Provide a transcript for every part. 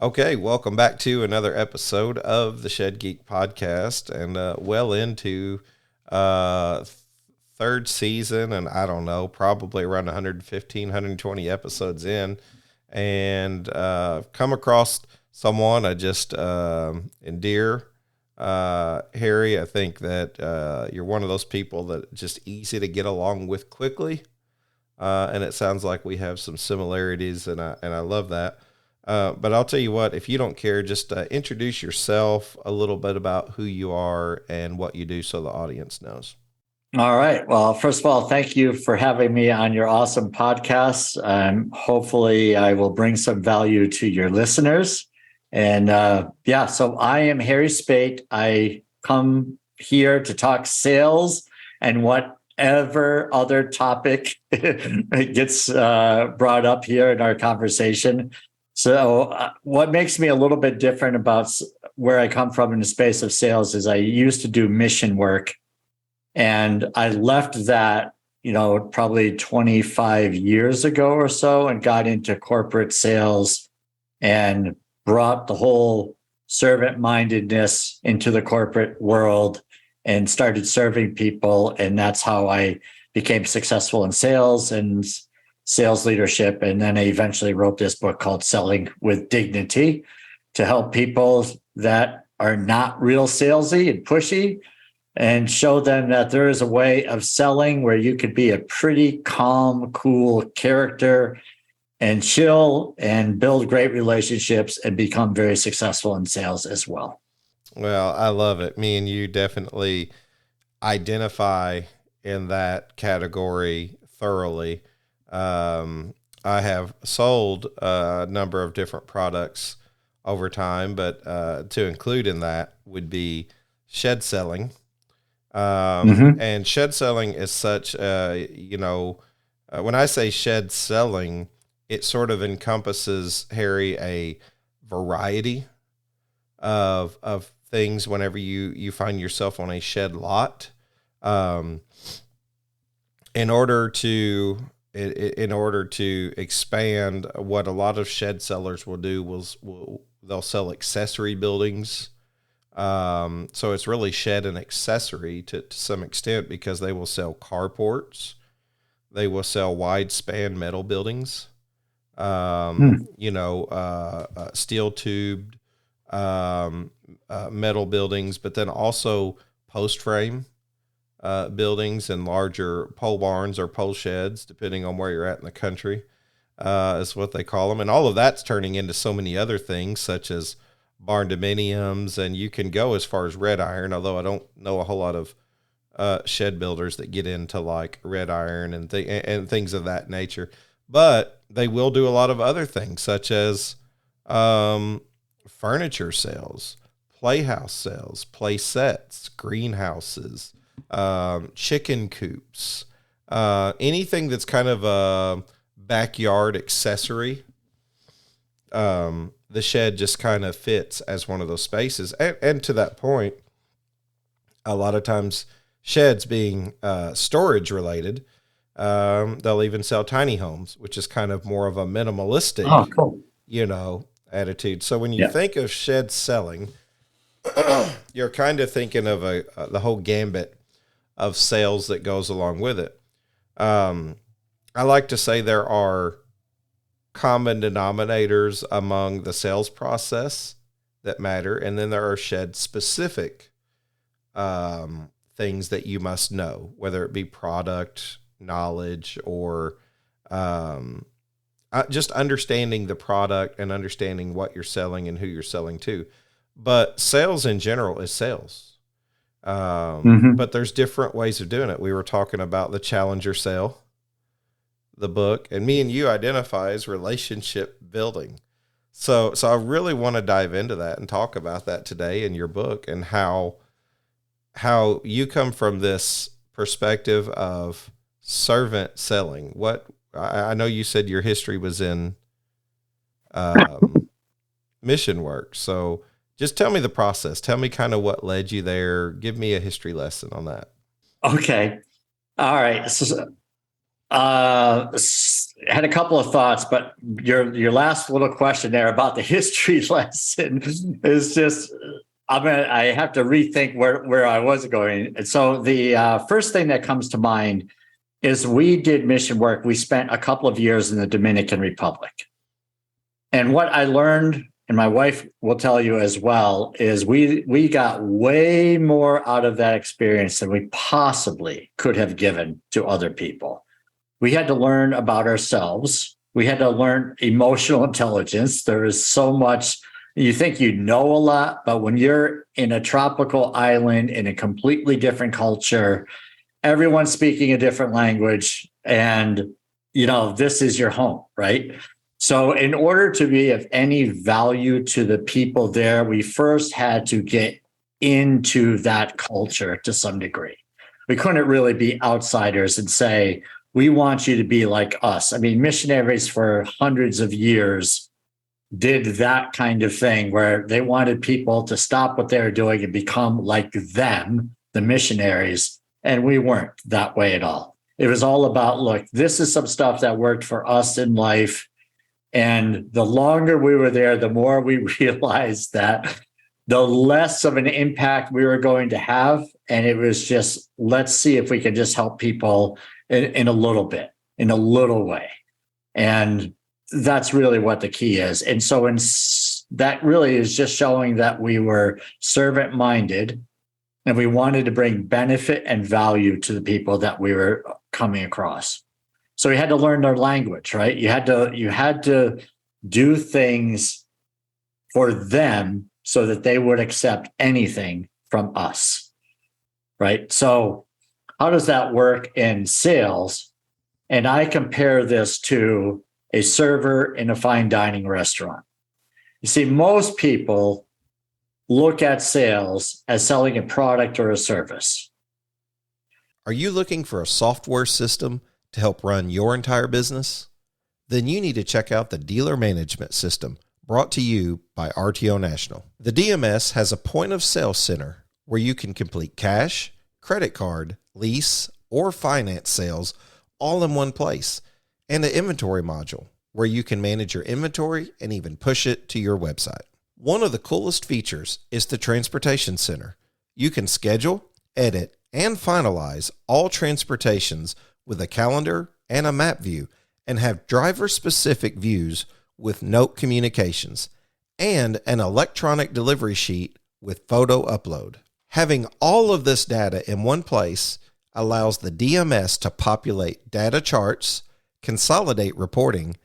Okay, welcome back to another episode of the Shed Geek Podcast, and well into uh, third season, and I don't know, probably around 115, 120 episodes in, and come across someone I just endear. Harry, I think that you're one of those people that just easy to get along with quickly, and it sounds like we have some similarities, and I love that. But I'll tell you what, if you don't care, just introduce yourself a little bit about who you are and what you do so the audience knows. All right. Well, first of all, thank you for having me on your awesome podcast. Hopefully, I will bring some value to your listeners. And so I am Harry Spaight. I come here to talk sales and whatever other topic gets brought up here in our conversation. So what makes me a little bit different about where I come from in the space of sales is I used to do mission work. And I left that, probably 25 years ago or so and got into corporate sales and brought the whole servant mindedness into the corporate world and started serving people. And that's how I became successful in sales and sales leadership. And then I eventually wrote this book called Selling with Dignity to help people that are not real salesy and pushy and show them that there is a way of selling where you could be a pretty calm, cool character and chill and build great relationships and become very successful in sales as well. Well, I love it. Me and you definitely identify in that category thoroughly. I have sold a number of different products over time, but to include in that would be shed selling. And shed selling is such, when I say shed selling, it sort of encompasses, Harry, a variety of things whenever you find yourself on a shed lot. In order to expand, what a lot of shed sellers will do they'll sell accessory buildings. So it's really shed and accessory to some extent because they will sell carports. They will sell wide span metal buildings, steel tubed metal buildings, but then also post frame buildings and larger pole barns or pole sheds, depending on where you're at in the country, is what they call them. And all of that's turning into so many other things, such as barn dominiums, and you can go as far as red iron, although I don't know a whole lot of shed builders that get into like red iron and things of that nature. But they will do a lot of other things, such as furniture sales, playhouse sales, play sets, greenhouses, chicken coops, anything that's kind of a backyard accessory. The shed just kind of fits as one of those spaces. And to that point, a lot of times sheds being storage related, they'll even sell tiny homes, which is kind of more of a minimalistic, attitude. So when you think of shed selling, you're kind of thinking of the whole gambit of sales that goes along with it. I like to say there are common denominators among the sales process that matter, and then there are shed specific things that you must know, whether it be product knowledge or just understanding the product and understanding what you're selling and who you're selling to. But sales in general is sales. But there's different ways of doing it. We were talking about the Challenger sale, the book, and me and you identify as relationship building. So I really want to dive into that and talk about that today in your book and how you come from this perspective of servant selling. What I know you said your history was in mission work. So just tell me the process. Tell me kind of what led you there. Give me a history lesson on that. Okay. All right. So Had a couple of thoughts, but your last little question there about the history lesson is just, I have to rethink where I was going. And so the first thing that comes to mind is we did mission work. We spent a couple of years in the Dominican Republic. And what I learned, and my wife will tell you as well, is we got way more out of that experience than we possibly could have given to other people. We had to learn about ourselves. We had to learn emotional intelligence. There is so much, you think you know a lot, but when you're in a tropical island in a completely different culture, everyone's speaking a different language, and this is your home, right? So in order to be of any value to the people there, we first had to get into that culture to some degree. We couldn't really be outsiders and say, we want you to be like us. I mean, missionaries for hundreds of years did that kind of thing where they wanted people to stop what they were doing and become like them, the missionaries. And we weren't that way at all. It was all about, look, this is some stuff that worked for us in life. And the longer we were there, the more we realized that the less of an impact we were going to have. And it was just, let's see if we can just help people in a little bit, in a little way. And that's really what the key is. And so that really is just showing that we were servant-minded and we wanted to bring benefit and value to the people that we were coming across. So we had to learn their language, right? You had to do things for them so that they would accept anything from us, right? So how does that work in sales? And I compare this to a server in a fine dining restaurant. You see, most people look at sales as selling a product or a service. Are you looking for a software system to help run your entire business? Then you need to check out the Dealer Management System brought to you by RTO National. The DMS has a point of sale center where you can complete cash, credit card, lease, or finance sales all in one place, and an inventory module where you can manage your inventory and even push it to your website. One of the coolest features is the Transportation Center. You can schedule, edit, and finalize all transportations with a calendar and a map view, and have driver-specific views with note communications, and an electronic delivery sheet with photo upload. Having all of this data in one place allows the DMS to populate data charts, consolidate reporting,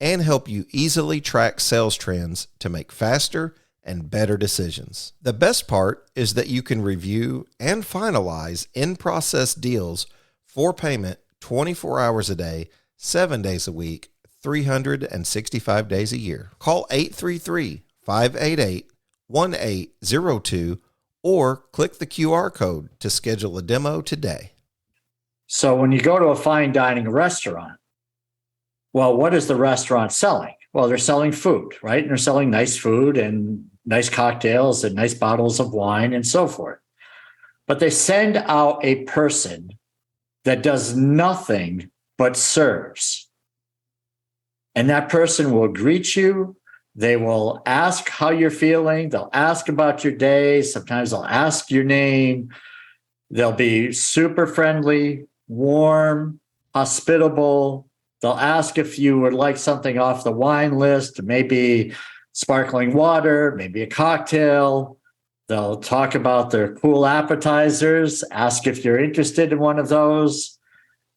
and help you easily track sales trends to make faster and better decisions. The best part is that you can review and finalize in-process deals for payment 24 hours a day, 7 days a week, 365 days a year. Call 833-588-1802 or click the QR code to schedule a demo today. So when you go to a fine dining restaurant, well, what is the restaurant selling? Well, they're selling food, right? And they're selling nice food and nice cocktails and nice bottles of wine and so forth. But they send out a person that does nothing but serves. And that person will greet you. They will ask how you're feeling. They'll ask about your day. Sometimes they'll ask your name. They'll be super friendly, warm, hospitable. They'll ask if you would like something off the wine list, maybe sparkling water, maybe a cocktail. They'll talk about their cool appetizers, ask if you're interested in one of those.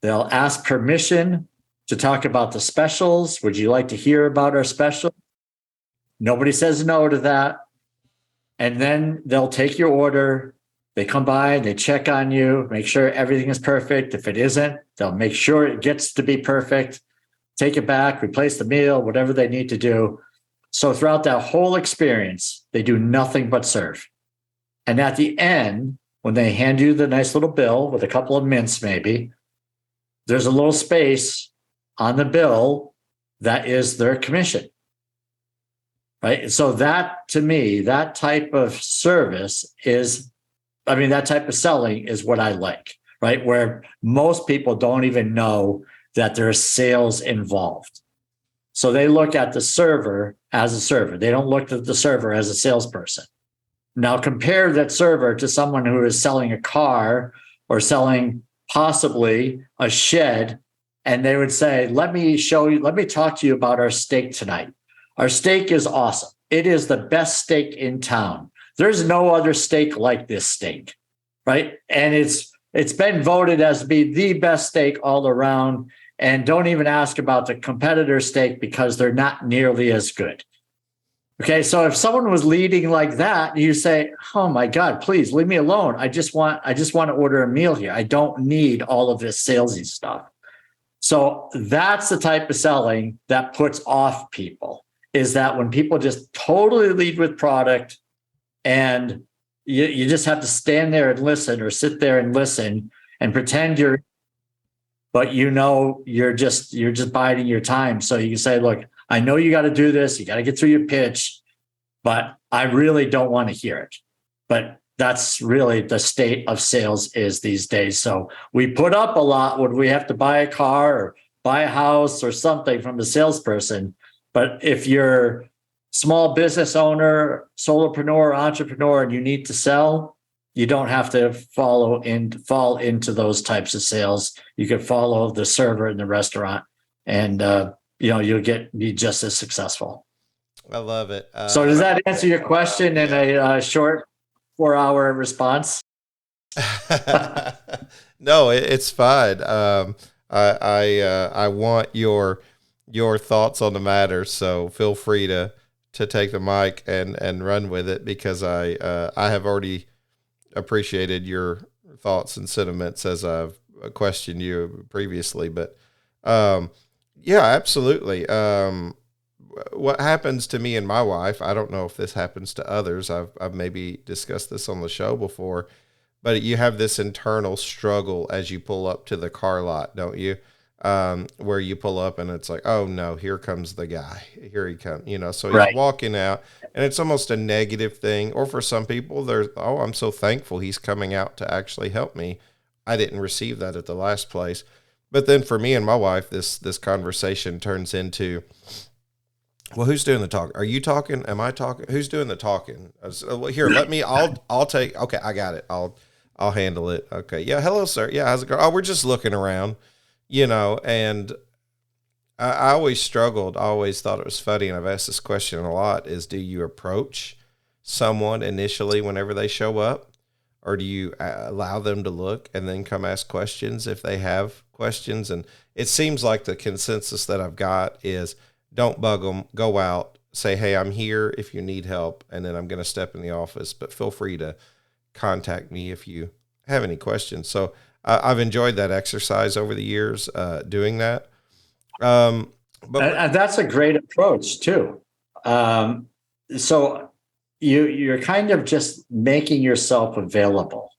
They'll ask permission to talk about the specials. Would you like to hear about our special? Nobody says no to that. And then they'll take your order. They come by and they check on you, make sure everything is perfect. If it isn't, they'll make sure it gets to be perfect, take it back, replace the meal, whatever they need to do. So throughout that whole experience, they do nothing but serve. And at the end, when they hand you the nice little bill with a couple of mints maybe, there's a little space on the bill that is their commission. Right? So that, to me, that type of service that type of selling is what I like, right? Where most people don't even know that there's sales involved. So they look at the server as a server. They don't look at the server as a salesperson. Now compare that server to someone who is selling a car or selling possibly a shed, and they would say, let me talk to you about our steak tonight. Our steak is awesome. It is the best steak in town. There's no other steak like this steak, right? And it's been voted as to be the best steak all around. And don't even ask about the competitor steak because they're not nearly as good. Okay, so if someone was leading like that, you say, "Oh my God, please leave me alone. I just want to order a meal here. I don't need all of this salesy stuff." So that's the type of selling that puts off people, is that when people just totally lead with product and you just have to stand there and listen or sit there and listen and pretend but you're just biding your time. So you can say, look, I know you got to do this. You got to get through your pitch, but I really don't want to hear it. But that's really the state of sales is these days. So we put up a lot when we have to buy a car or buy a house or something from the salesperson. But if you're small business owner, solopreneur, entrepreneur, and you need to sell, you don't have to fall into those types of sales. You can follow the server in the restaurant, and you'll be just as successful. I love it. So does that answer your question in a short 4-hour response? No, it's fine. I want your thoughts on the matter, so feel free to take the mic and run with it, because I have already appreciated your thoughts and sentiments as I've questioned you previously. But yeah, absolutely. What happens to me and my wife, I don't know if this happens to others. I've maybe discussed this on the show before, but you have this internal struggle as you pull up to the car lot, don't you? Where you pull up and it's like, oh no, here comes the guy. Here he comes, so he's walking out, and it's almost a negative thing. Or for some people, I'm so thankful he's coming out to actually help me. I didn't receive that at the last place. But then for me and my wife, this conversation turns into, well, who's doing the talking? Are you talking? Am I talking? Who's doing the talking? Here, I'll take, okay, I got it. I'll handle it. Okay. Yeah. Hello, sir. Yeah. How's it going? Oh, we're just looking around, and I always struggled. I always thought it was funny. And I've asked this question a lot is, do you approach someone initially whenever they show up, or do you allow them to look and then come ask questions if they have questions? And it seems like the consensus that I've got is, don't bug them, go out, say, hey, I'm here if you need help, and then I'm going to step in the office, but feel free to contact me if you have any questions. So I've enjoyed that exercise over the years, doing that. And that's a great approach too. So you're kind of just making yourself available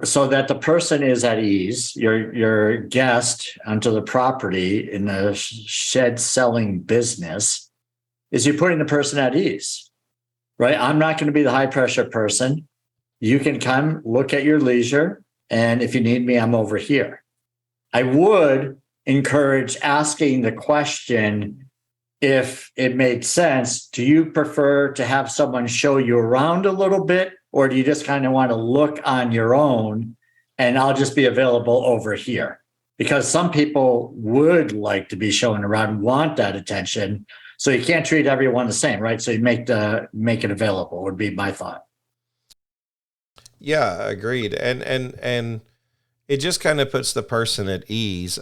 so that the person is at ease. Your guest onto the property in the shed selling business is you're putting the person at ease, right? I'm not going to be the high pressure person. You can come look at your leisure, and if you need me, I'm over here. I would encourage asking the question, if it made sense, do you prefer to have someone show you around a little bit, or do you just kind of want to look on your own and I'll just be available over here? Because some people would like to be shown around, want that attention. So you can't treat everyone the same, right? So you make it available would be my thought. Yeah, agreed. And it just kind of puts the person at ease.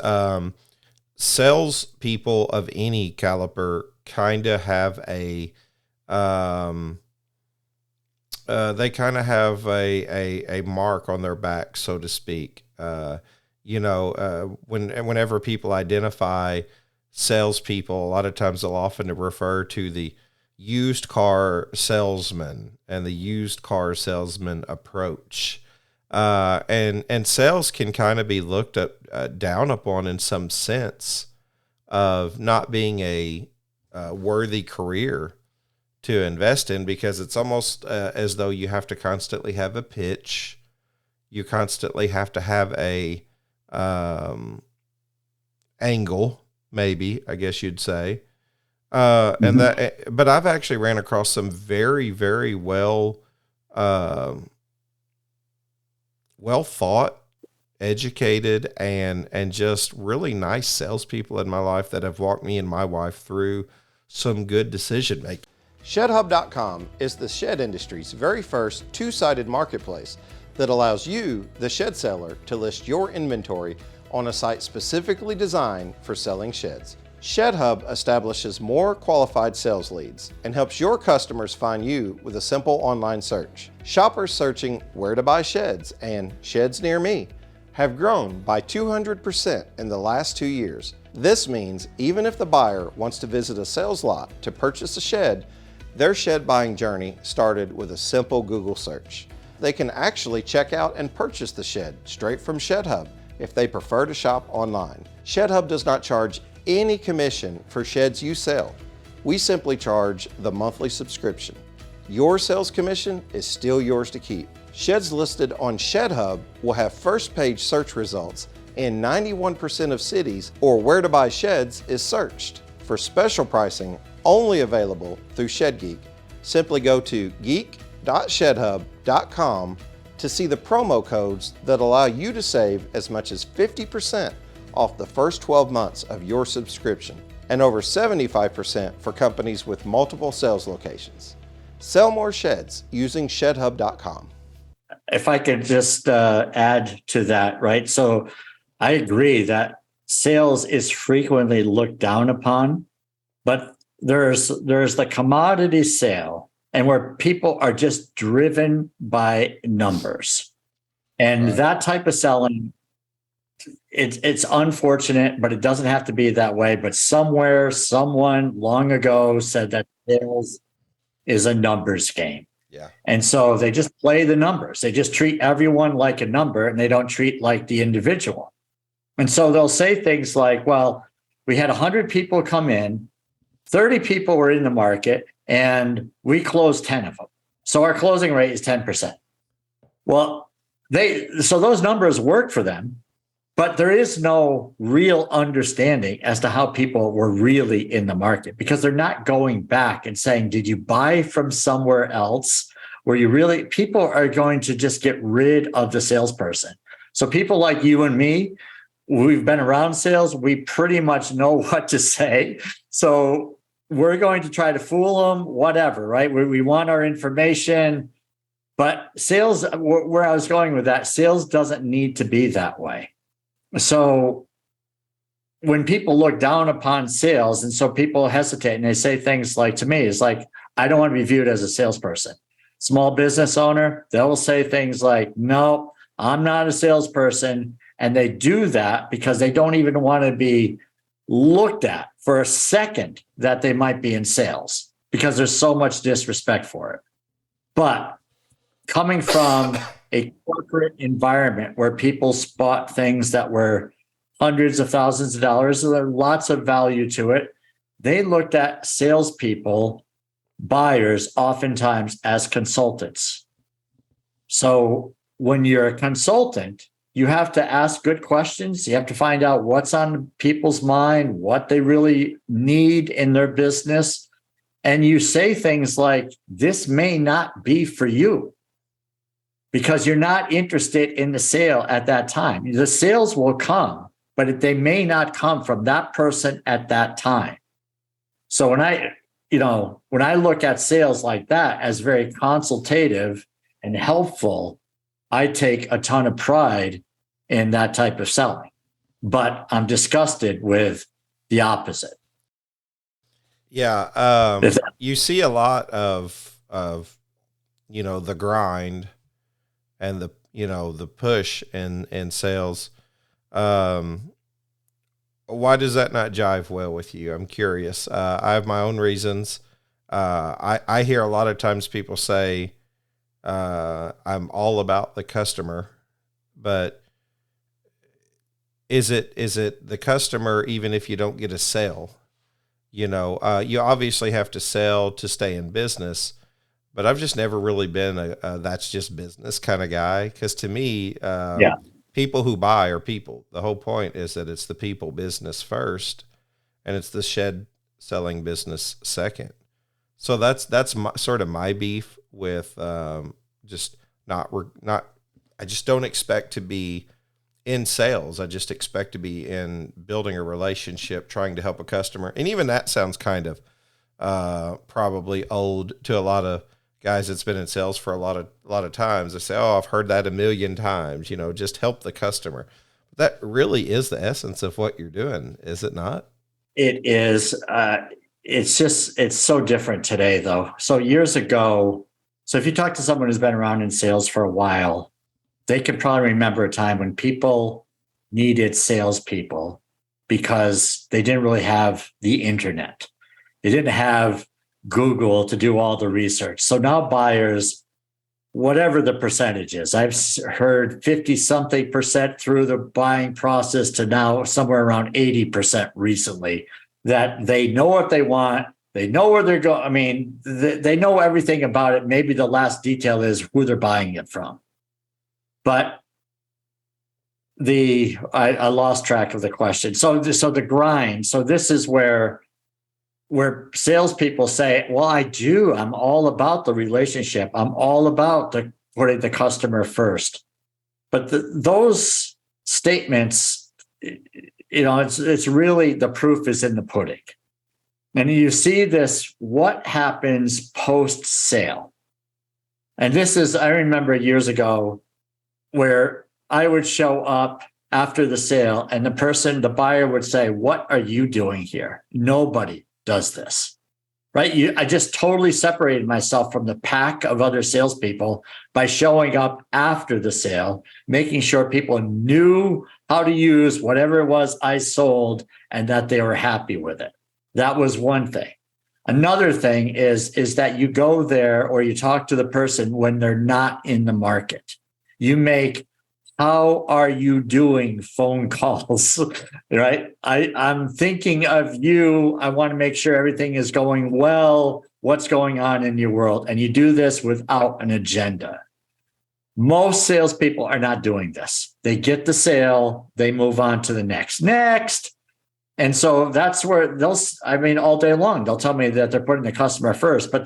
Sales people of any caliber kind of have a mark on their back, so to speak. Whenever people identify salespeople, a lot of times they'll often refer to the used car salesman and the used car salesman approach. And sales can kind of be looked at, down upon in some sense of not being a worthy career to invest in, because it's almost as though you have to constantly have a pitch. You constantly have to have a angle, maybe, I guess you'd say. But I've actually ran across some very, very well thought, educated, and just really nice salespeople in my life that have walked me and my wife through some good decision making. ShedHub.com is the shed industry's very first two-sided marketplace that allows you, the shed seller, to list your inventory on a site specifically designed for selling sheds. ShedHub establishes more qualified sales leads and helps your customers find you with a simple online search. Shoppers searching where to buy sheds and sheds near me have grown by 200% in the last 2 years. This means even if the buyer wants to visit a sales lot to purchase a shed, their shed buying journey started with a simple Google search. They can actually check out and purchase the shed straight from ShedHub if they prefer to shop online. ShedHub does not charge any commission for sheds you sell. We simply charge the monthly subscription. Your sales commission is still yours to keep. Sheds listed on ShedHub will have first page search results in 91% of cities, or where to buy sheds is searched. For special pricing only available through Shed Geek, simply go to geek.shedhub.com to see the promo codes that allow you to save as much as 50% off the first 12 months of your subscription, and over 75% for companies with multiple sales locations. Sell more sheds using ShedHub.com. If I could just add to that, right? So I agree that sales is frequently looked down upon, but there's the commodity sale, and where people are just driven by numbers. And that type of selling, it's unfortunate, but it doesn't have to be that way. But somewhere, someone long ago said that sales is a numbers game. Yeah. And so they just play the numbers. They just treat everyone like a number, and they don't treat like the individual. And so they'll say things like, well, we had 100 people come in, 30 people were in the market, and we closed 10 of them. So our closing rate is 10%. Well, so those numbers work for them, but there is no real understanding as to how people were really in the market, because they're not going back and saying, did you buy from somewhere else? People are going to just get rid of the salesperson. So people like you and me, we've been around sales. We pretty much know what to say. So we're going to try to fool them, whatever, right? We want our information, but sales, where I was going with that, sales doesn't need to be that way. So when people look down upon sales, and so people hesitate and they say things like, to me, it's like, I don't want to be viewed as a salesperson. Small business owner, they'll say things like, no, I'm not a salesperson. And they do that because they don't even want to be looked at for a second that they might be in sales, because there's so much disrespect for it. But coming from a corporate environment where people spot things that were hundreds of thousands of dollars, so there's lots of value to it, they looked at salespeople, buyers, oftentimes as consultants. So when you're a consultant, you have to ask good questions. You have to find out what's on people's mind, what they really need in their business. And you say things like, this may not be for you, because you're not interested in the sale at that time. The sales will come, but they may not come from that person at that time. So when I look at sales like that as very consultative and helpful, I take a ton of pride in that type of selling, but I'm disgusted with the opposite. Yeah. You see a lot of, the grind and the push in sales. Why does that not jive well with you? I'm curious. I have my own reasons. I hear a lot of times people say, I'm all about the customer, but is it the customer even if you don't get a sale? You obviously have to sell to stay in business, but I've just never really been a that's just business kind of guy. Because to me, people who buy are people. The whole point is that it's the people business first, and it's the shed selling business second. So that's sort of my beef with just not. I just don't expect to be in sales. I just expect to be in building a relationship, trying to help a customer. And even that sounds kind of probably old to a lot of guys that's been in sales for a lot of times. They say, "Oh, I've heard that a million times." Just help the customer. That really is the essence of what you're doing, is it not? It is. It's so different today, though. So years ago, so if you talk to someone who's been around in sales for a while, they can probably remember a time when people needed salespeople because they didn't really have the internet. They didn't have Google to do all the research. So now buyers, whatever the percentage is, I've heard 50-something% through the buying process to now somewhere around 80% recently, that they know what they want. They know where they're going. I mean, they know everything about it. Maybe the last detail is who they're buying it from. But I lost track of the question. So the grind. So this is where salespeople say, "Well, I'm all about the relationship. I'm all about putting the customer first." But those statements, it's really, the proof is in the pudding. And you see this, what happens post sale. And I remember years ago, where I would show up after the sale and the buyer would say, "What are you doing here? Nobody does this," right? I just totally separated myself from the pack of other salespeople by showing up after the sale, making sure people knew how to use whatever it was I sold and that they were happy with it. That was one thing. Another thing is that you go there or you talk to the person when they're not in the market. You make "how are you doing" phone calls, right? I'm thinking of you. I want to make sure everything is going well. What's going on in your world? And you do this without an agenda. Most salespeople are not doing this. They get the sale, they move on to the next. And so that's where all day long, they'll tell me that they're putting the customer first, but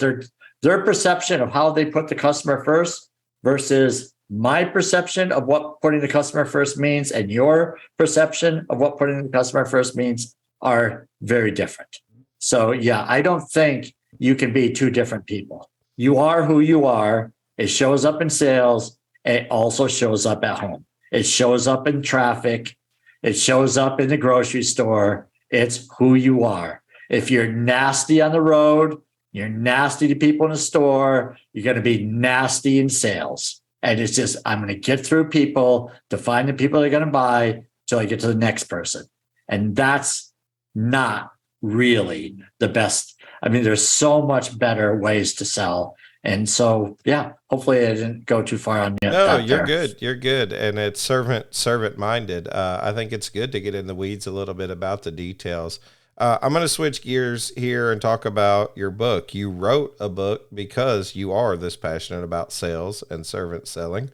their perception of how they put the customer first versus my perception of what putting the customer first means and your perception of what putting the customer first means are very different. So yeah, I don't think you can be two different people. You are who you are. It shows up in sales. It also shows up at home. It shows up in traffic. It shows up in the grocery store. It's who you are. If you're nasty on the road, you're nasty to people in the store, you're going to be nasty in sales. And it's just, I'm going to get through people to find the people that are going to buy till I get to the next person. And that's not really the best. I mean, there's so much better ways to sell. And so, yeah, hopefully I didn't go too far on you. No, you're good. You're good. And it's servant minded. I think it's good to get in the weeds a little bit about the details. I'm going to switch gears here and talk about your book. You wrote a book because you are this passionate about sales and servant selling.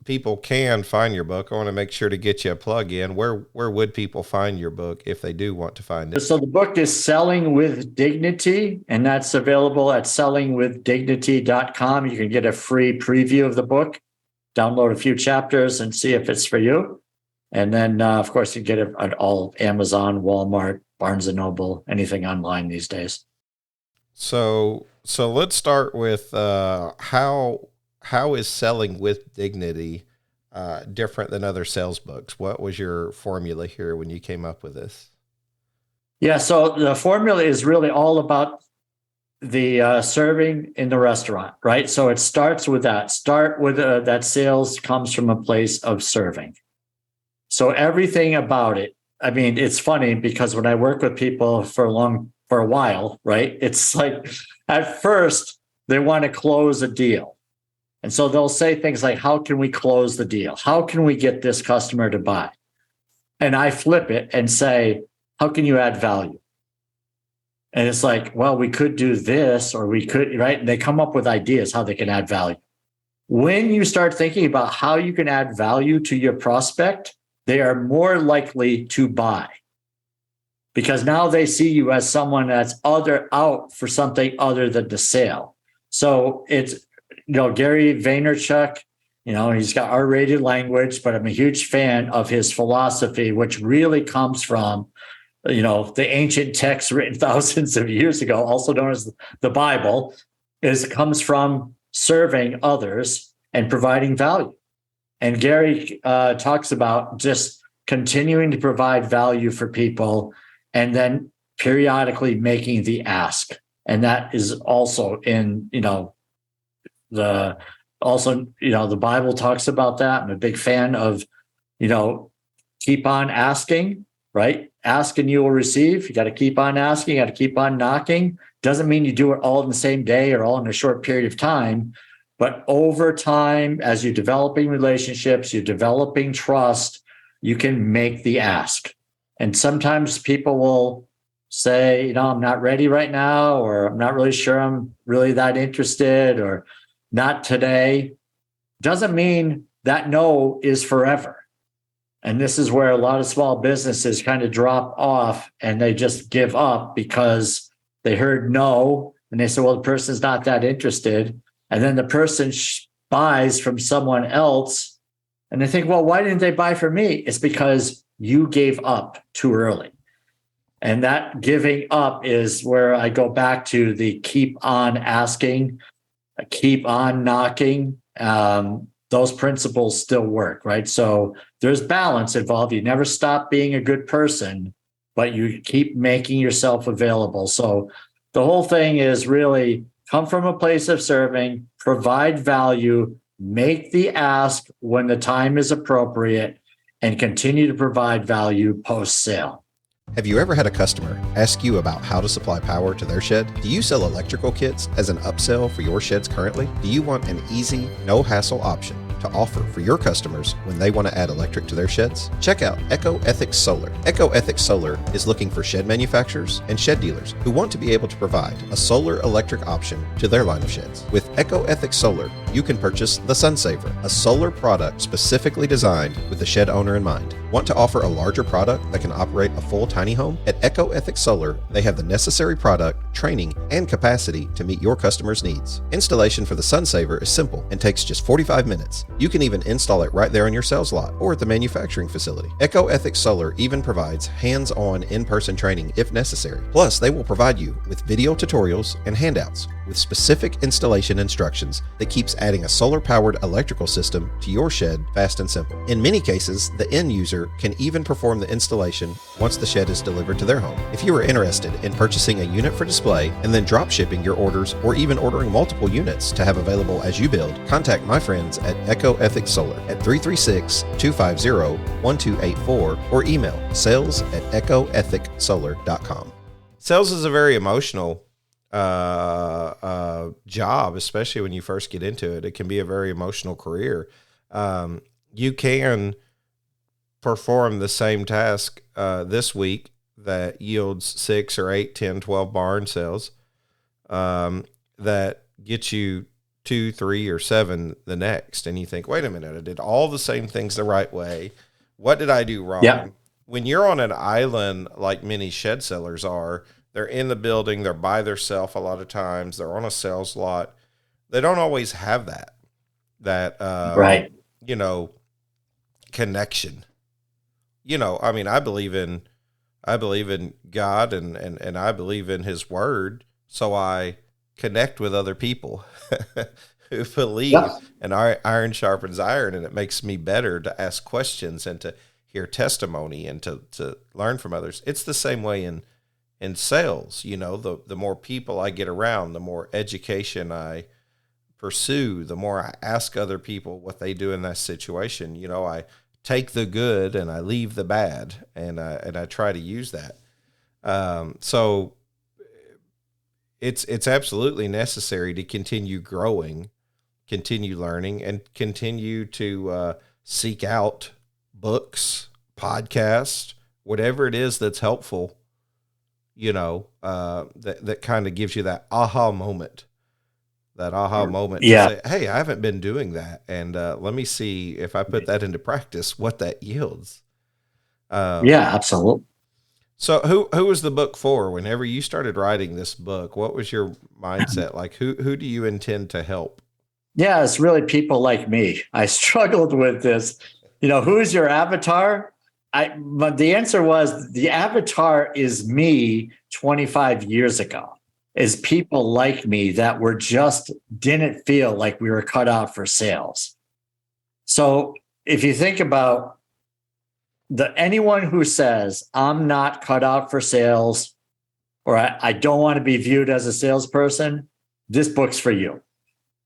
People can find your book. I want to make sure to get you a plug in. Where would people find your book if they do want to find it? So the book is Selling with Dignity, and that's available at sellingwithdignity.com. You can get a free preview of the book, download a few chapters and see if it's for you. And then, of course, you get it at all Amazon, Walmart, Barnes & Noble, anything online these days. So let's start with how is Selling with Dignity different than other sales books? What was your formula here when you came up with this? Yeah, so the formula is really all about the serving in the restaurant, right? So it starts with that. Start with that sales comes from a place of serving. So everything about it, I mean, it's funny because when I work with people for a while, right? It's like at first they want to close a deal. And so they'll say things like, "How can we close the deal? How can we get this customer to buy?" And I flip it and say, "How can you add value?" And it's like, "Well, we could do this or we could," right? And they come up with ideas how they can add value. when you start thinking about how you can add value to your prospect, they are more likely to buy, because now they see you as someone that's out for something other than the sale. So it's, Gary Vaynerchuk, he's got R-rated language, but I'm a huge fan of his philosophy, which really comes from, the ancient text written thousands of years ago, also known as the Bible, comes from serving others and providing value. And Gary talks about just continuing to provide value for people and then periodically making the ask. And that is also in, the Bible talks about that. I'm a big fan of, keep on asking, right? Ask and you will receive. You got to keep on asking, you got to keep on knocking. Doesn't mean you do it all in the same day or all in a short period of time, but over time, as you're developing relationships, you're developing trust, you can make the ask. And sometimes people will say, I'm not ready right now, or I'm not really sure I'm really that interested, or not today. Doesn't mean that no is forever. And this is where a lot of small businesses kind of drop off and they just give up because they heard no and they say, well, the person's not that interested. And then the person buys from someone else and they think, well, why didn't they buy from me? It's because you gave up too early. And that giving up is where I go back to the keep on asking, keep on knocking. Those principles still work, right? So there's balance involved. You never stop being a good person, but you keep making yourself available. So the whole thing is really come from a place of serving, provide value, make the ask when the time is appropriate, and continue to provide value post-sale. Have you ever had a customer ask you about how to supply power to their shed? Do you sell electrical kits as an upsell for your sheds currently? Do you want an easy, no-hassle option to offer for your customers when they want to add electric to their sheds? Check out EcoEthics Solar. EcoEthics Solar is looking for shed manufacturers and shed dealers who want to be able to provide a solar electric option to their line of sheds. With EcoEthics Solar, you can purchase the SunSaver, a solar product specifically designed with the shed owner in mind. Want to offer a larger product that can operate a full tiny home? At EcoEthics Solar, they have the necessary product, training, and capacity to meet your customers' needs. Installation for the SunSaver is simple and takes just 45 minutes. You can even install it right there on your sales lot or at the manufacturing facility. EcoEthics Solar even provides hands-on in-person training if necessary. Plus, they will provide you with video tutorials and handouts with specific installation instructions that keeps adding a solar-powered electrical system to your shed fast and simple. In many cases, the end user can even perform the installation once the shed is delivered to their home. If you are interested in purchasing a unit for display and then drop shipping your orders or even ordering multiple units to have available as you build, contact my friends at EcoEthics Solar at 336-250-1284 or email sales@ecoethicsolar.com. Sales is a very emotional job, especially when you first get into it. It can be a very emotional career. You can perform the same task this week that yields 6 or 8, 10, 12 barn sales that gets you 2, 3, or 7 the next. And you think, wait a minute, I did all the same things the right way. What did I do wrong? Yeah. When you're on an island like many shed sellers are, they're in the building, they're by themselves a lot of times, they're on a sales lot. They don't always have that Right. Connection. I mean, I believe in God and I believe in his word. So I connect with other people who believe, and iron sharpens iron. And it makes me better to ask questions and to hear testimony and to learn from others. It's the same way in sales. The more people I get around, the more education I pursue, the more I ask other people what they do in that situation. I take the good and I leave the bad, and I try to use that. So it's absolutely necessary to continue growing, continue learning, and continue to seek out books, podcasts, whatever it is that's helpful. That kind of gives you that aha moment, that aha moment to Yeah. say, hey, I haven't been doing that. And let me see if I put that into practice, what that yields. Yeah, absolutely. So who was the book for? Whenever you started writing this book, what was your mindset? Like who do you intend to help? Yeah, it's really people like me. I struggled with this. Who's your avatar? But the answer was the avatar is me 25 years ago. Is people like me that didn't feel like we were cut out for sales. So if you think about anyone who says I'm not cut out for sales, or I don't want to be viewed as a salesperson, this book's for you.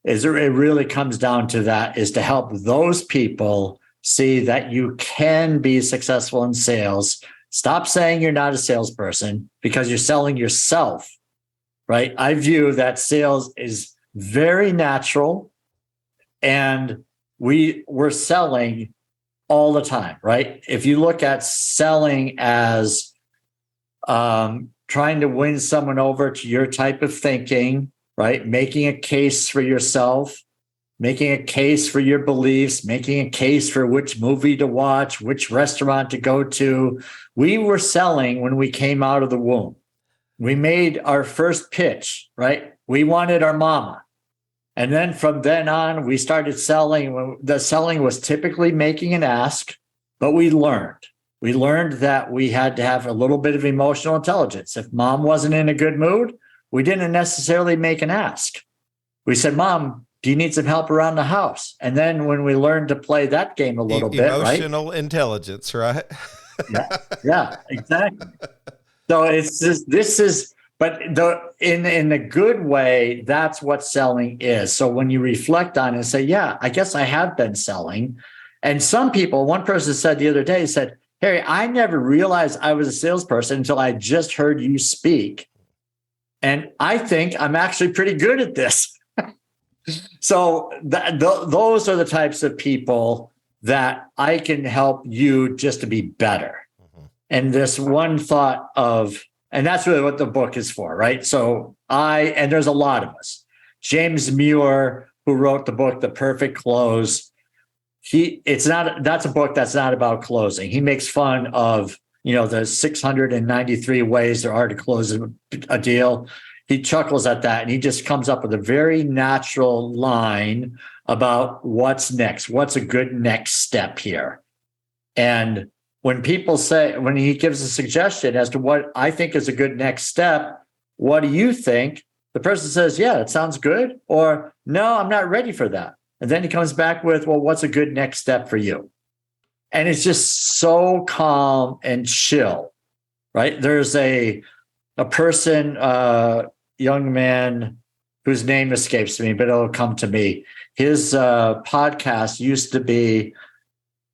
It really comes down to that, is to help those people see that you can be successful in sales. Stop saying you're not a salesperson because you're selling yourself, right? I view that sales is very natural, and we're selling all the time, right? If you look at selling as trying to win someone over to your type of thinking, right? Making a case for yourself, making a case for your beliefs, making a case for which movie to watch, which restaurant to go to. We were selling when we came out of the womb. We made our first pitch, right? We wanted our mama. And then from then on, we started selling. The selling was typically making an ask, but we learned. We learned that we had to have a little bit of emotional intelligence. If mom wasn't in a good mood, we didn't necessarily make an ask. We said, Mom, do you need some help around the house? And then when we learned to play that game a little bit, right? Emotional intelligence, right? Yeah, exactly. So it's just, but in the good way, that's what selling is. So when you reflect on it and say, yeah, I guess I have been selling. And some people, one person said the other day, he said, Harry, I never realized I was a salesperson until I just heard you speak. And I think I'm actually pretty good at this. So those are the types of people that I can help you just to be better. Mm-hmm. And this one thought of, and that's really what the book is for, right? So and there's a lot of us. James Muir, who wrote the book, The Perfect Close, that's a book that's not about closing. He makes fun of, the 693 ways there are to close a deal. He chuckles at that, and he just comes up with a very natural line about what's next, what's a good next step here. And when he gives a suggestion as to what I think is a good next step, what do you think? The person says, yeah, it sounds good. Or no, I'm not ready for that. And then he comes back with, well, what's a good next step for you? And it's just so calm and chill, right? There's a person, young man whose name escapes me, but it'll come to me. His podcast used to be,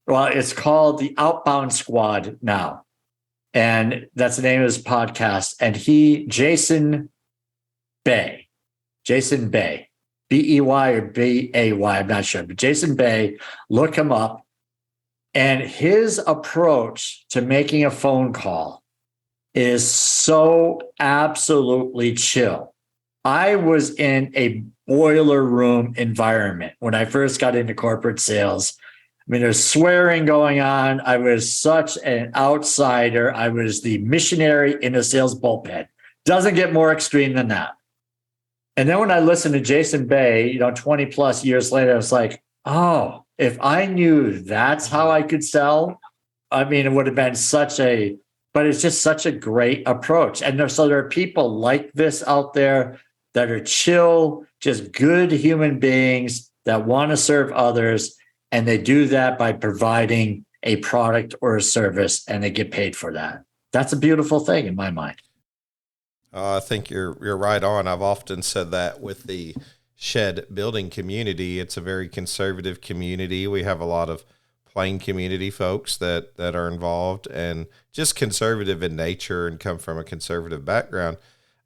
it's called the Outbound Squad now. And that's the name of his podcast. And Jason Bay, B-E-Y or B-A-Y, I'm not sure, but Jason Bay, look him up. And his approach to making a phone call is so absolutely chill. I was in a boiler room environment when I first got into corporate sales. I mean, there's swearing going on. I was such an outsider. I was the missionary in a sales bullpen. Doesn't get more extreme than that. And then when I listened to Jason Bay, 20 plus years later, I was like, oh, if I knew that's how I could sell, I mean, it would have been but it's just such a great approach. And so there are people like this out there that are chill, just good human beings that want to serve others. And they do that by providing a product or a service, and they get paid for that. That's a beautiful thing in my mind. I think you're right on. I've often said that with the shed building community. It's a very conservative community. We have a lot of plain community folks that are involved and just conservative in nature and come from a conservative background.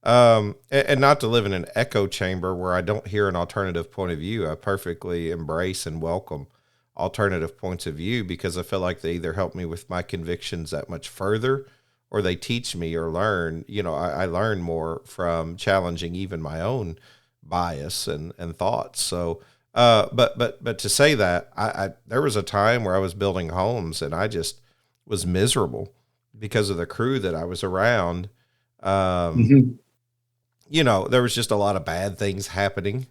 And not to live in an echo chamber where I don't hear an alternative point of view. I perfectly embrace and welcome alternative points of view because I feel like they either help me with my convictions that much further or they teach me or learn. I learn more from challenging even my own bias and thoughts. So, but to say that, there was a time where I was building homes and I just was miserable because of the crew that I was around. Mhm. There was just a lot of bad things happening.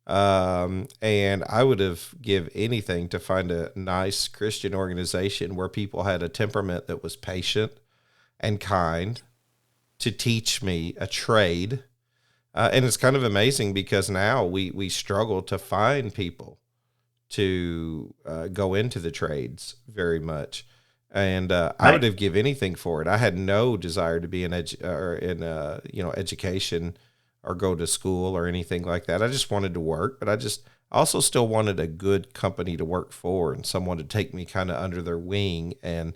And I would have give anything to find a nice Christian organization where people had a temperament that was patient and kind to teach me a trade. And it's kind of amazing because now we struggle to find people to go into the trades very much. And I would Right. have give anything for it. I had no desire to be in education or go to school or anything like that. I just wanted to work, but I also still wanted a good company to work for and someone to take me kind of under their wing. And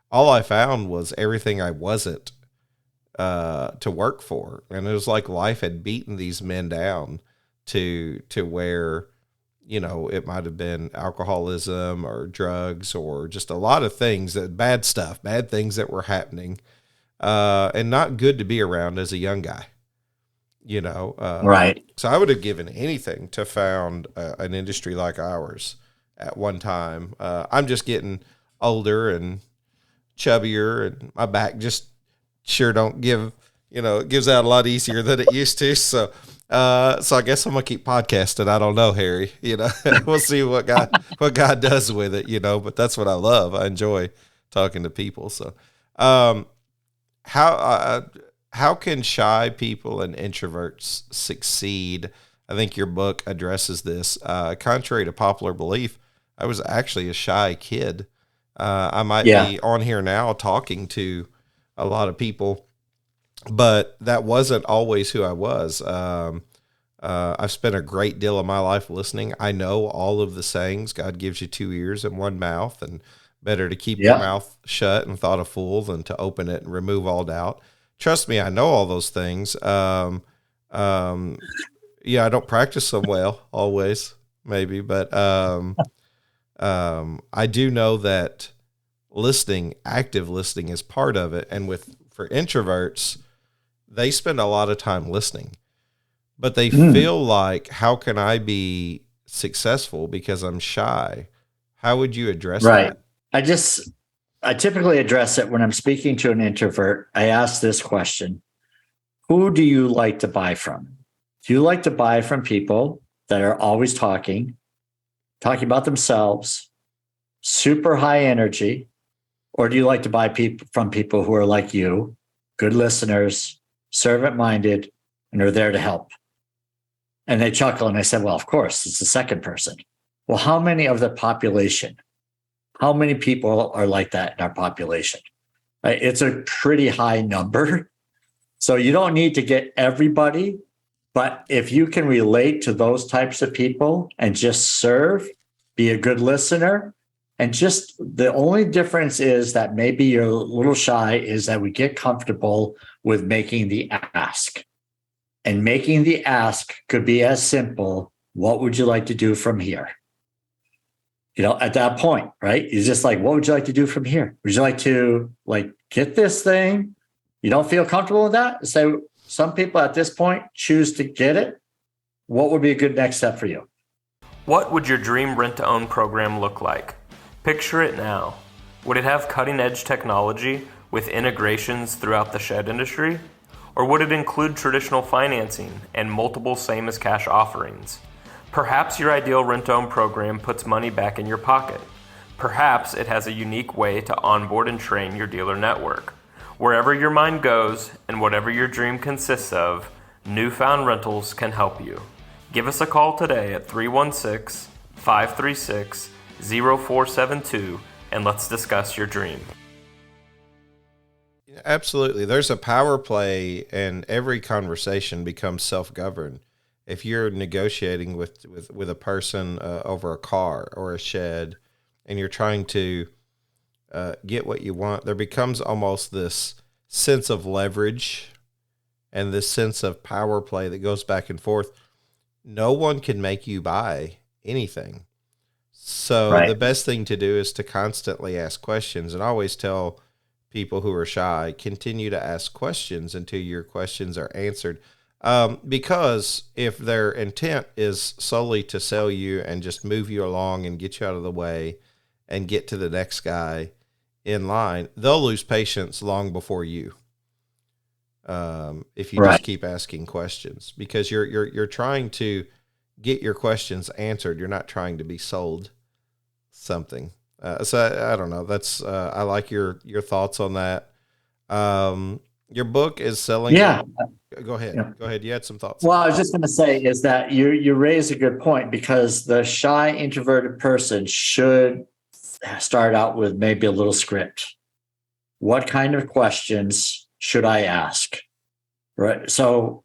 all I found was everything I wasn't to work for. And it was like life had beaten these men down to where, it might have been alcoholism or drugs or just a lot of things, bad things that were happening, and not good to be around as a young guy. Right. So I would have given anything to found an industry like ours at one time. I'm just getting older and chubbier, and my back just sure don't give. It gives out a lot easier than it used to. So I guess I'm gonna keep podcasting. I don't know, Harry. We'll see what God does with it. But that's what I love. I enjoy talking to people. So, how how can shy people and introverts succeed? I think your book addresses this. Contrary to popular belief, I was actually a shy kid. I might Yeah. be on here now talking to a lot of people, but that wasn't always who I was. I've spent a great deal of my life listening. I know all of the sayings. God gives you two ears and one mouth, and better to keep your Yeah. mouth shut and thought a fool than to open it and remove all doubt. Trust me, I know all those things. Um, yeah, I don't practice them well always, maybe, but I do know that active listening is part of it. And for introverts, they spend a lot of time listening, but they Mm. feel like, how can I be successful because I'm shy? How would you address Right. that? I typically address it when I'm speaking to an introvert. I ask this question: who do you like to buy from? Do you like to buy from people that are always talking about themselves, super high energy? Or do you like to buy from people who are like you, good listeners, servant minded, and are there to help? And they chuckle and I said, well, of course, it's the second person. Well, how many of the population? How many people are like that in our population? It's a pretty high number. So you don't need to get everybody, but if you can relate to those types of people and just serve, be a good listener, and just the only difference is that maybe you're a little shy is that we get comfortable with making the ask. And making the ask could be as simple: what would you like to do from here? At that point, right? It's just like, what would you like to do from here? Would you like to get this thing? You don't feel comfortable with that? So some people at this point choose to get it. What would be a good next step for you? What would your dream rent-to-own program look like? Picture it now. Would it have cutting-edge technology with integrations throughout the shed industry? Or would it include traditional financing and multiple same-as-cash offerings? Perhaps your ideal rent-to-own program puts money back in your pocket. Perhaps it has a unique way to onboard and train your dealer network. Wherever your mind goes and whatever your dream consists of, Newfound Rentals can help you. Give us a call today at 316-536-0472 and let's discuss your dream. Absolutely. There's a power play, and every conversation becomes self-governed. If you're negotiating with a person over a car or a shed, and you're trying to get what you want, there becomes almost this sense of leverage and this sense of power play that goes back and forth. No one can make you buy anything. So the Right. best thing to do is to constantly ask questions, and always tell people who are shy, continue to ask questions until your questions are answered. Because if their intent is solely to sell you and just move you along and get you out of the way and get to the next guy in line, they'll lose patience long before you. If you just keep asking questions, because you're trying to get your questions answered. You're not trying to be sold something. So I don't know. That's I like your thoughts on that. Your book is selling. Yeah. Go ahead. Yeah. Go ahead. You had some thoughts. Well, I was just going to say is that you raise a good point, because the shy introverted person should start out with maybe a little script. What kind of questions should I ask? Right. So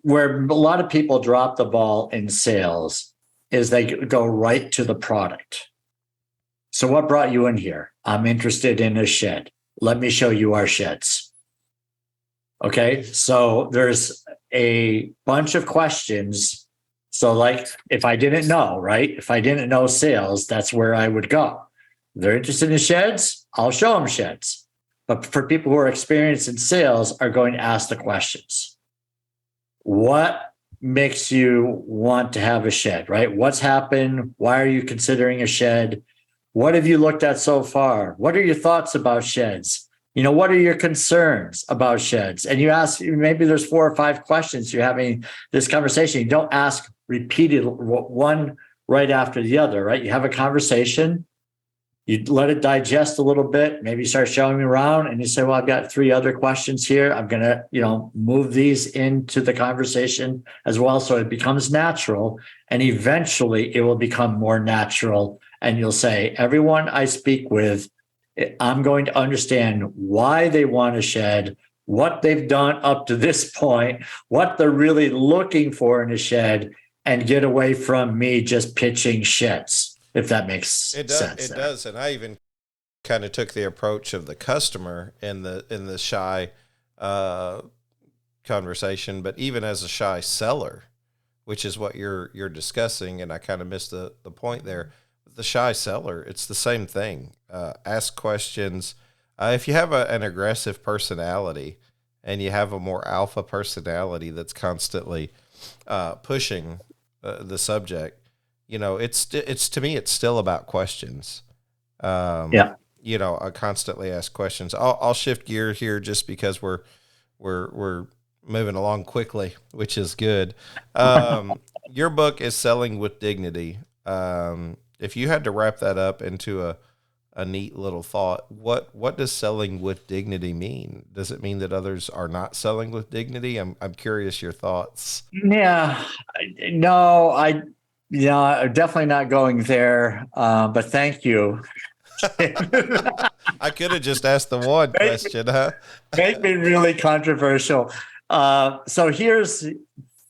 where a lot of people drop the ball in sales is they go right to the product. So what brought you in here? I'm interested in a shed. Let me show you our sheds. Okay. So there's a bunch of questions. So like if I didn't know, right? If I didn't know sales, that's where I would go. If they're interested in sheds, I'll show them sheds. But for people who are experienced in sales, are going to ask the questions. What makes you want to have a shed, right? What's happened? Why are you considering a shed? What have you looked at so far? What are your thoughts about sheds? What are your concerns about sheds? And you ask, maybe there's 4 or 5 questions. You're having this conversation. You don't ask repeated one right after the other, right? You have a conversation. You let it digest a little bit. Maybe you start showing me around and you say, well, I've got 3 other questions here. I'm going to, move these into the conversation as well. So it becomes natural, and eventually it will become more natural. And you'll say, everyone I speak with, I'm going to understand why they want a shed, what they've done up to this point, what they're really looking for in a shed, and get away from me just pitching sheds. If that makes sense. It does. And I even kind of took the approach of the customer in the shy conversation, but even as a shy seller, which is what you're discussing, and I kind of missed the point there. The shy seller, it's the same thing. Ask questions. If you have an aggressive personality and you have a more alpha personality that's constantly pushing the subject, it's to me, it's still about questions. I constantly ask questions. I'll shift gear here just because we're moving along quickly, which is good. Your book is Selling with Dignity. If you had to wrap that up into a neat little thought, what does selling with dignity mean? Does it mean that others are not selling with dignity? I'm curious your thoughts. Yeah, no, I'm definitely not going there. But thank you. I could have just asked the one question, huh? Make me really controversial. So